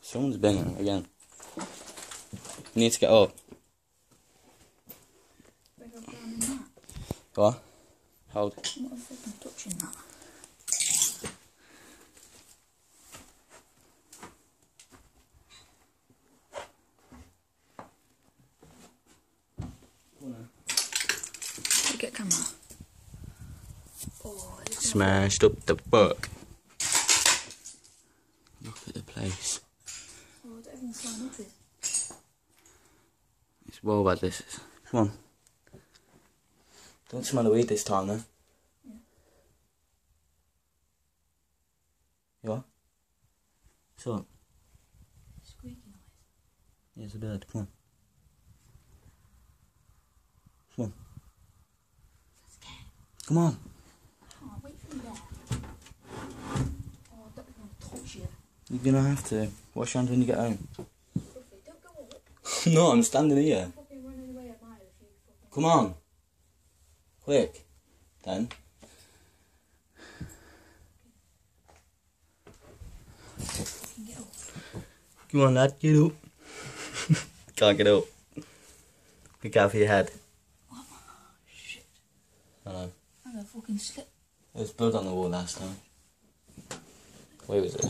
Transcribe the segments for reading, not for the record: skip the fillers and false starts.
Someone's banging again. You need to get up. What? Hold. I'm not fucking touching that. Get camera. Oh, Smashed up the book. Look at the place. Oh, I don't even sign up it. It's well bad this is. Come on. Don't smell the weed this time though. Yeah. You are? What's up? Squeaky noise. Yeah, it's a bird. Come on. Come on. Come on. Can't wait for you there. Oh, I don't want to touch you. You're gonna have to. Wash your hands when you get home. Ruffy, don't go up. No, I'm standing here. I'm fucking running away at mile if you fucking... Come on. Quick. Then. Fucking get up. Come on, lad. Get up. Can't get up. Look out for your head. What? Shit. I know. I'm gonna fucking slip. There was blood on the wall last time. Where was it?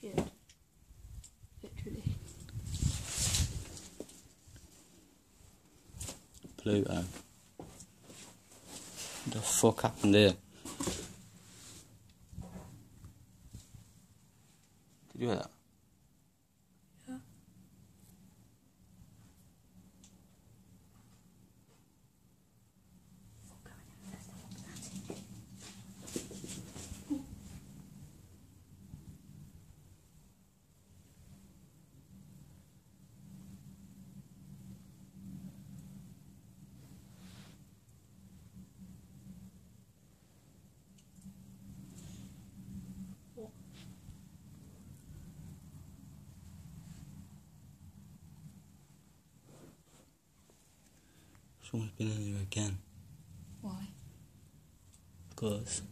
Shit. Literally. Pluto. What the fuck happened here? Did you hear that? Yeah. Fuck, I'm gonna mess that up. That's it. What? Someone's been in here again. Why? Because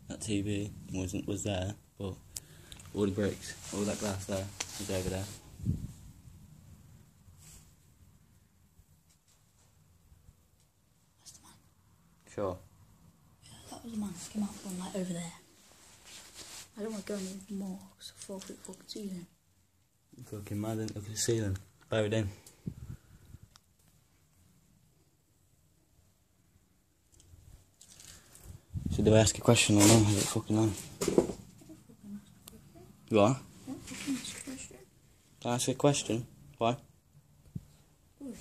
that TV was there, but all the bricks, all that glass there, was over there. That's the man. Sure. Yeah, that was the man. Came out from like over there. I don't want to go any more because I 4 foot fucking ceiling. Fucking mad, look at the ceiling. Buried in. Should I ask a question or not? Is it fucking on? You are? Don't fucking ask a question. Can I ask a question? Why? Good.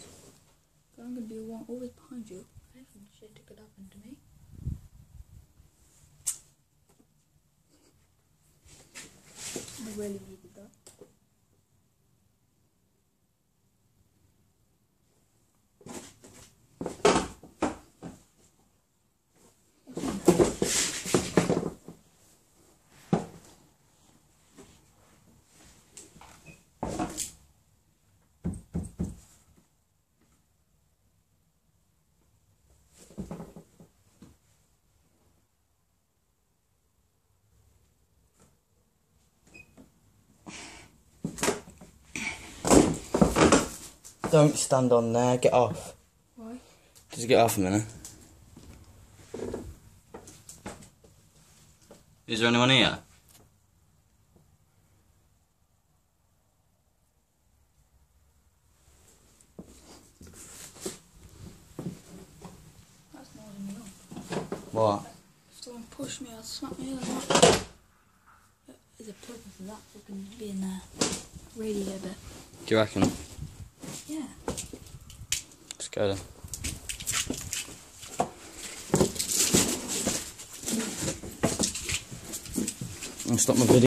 I'm going to be the one always behind you. Anything shit could happen to me. I really needed that. Don't stand on there, get off. Why? Just get off a minute. Is there anyone here? That's more than you know. What? If someone pushed me, I'd smack me like that. There's a purpose of that fucking being there. Radio bit. Do you reckon? Yeah. Let's go then. I'll stop my video.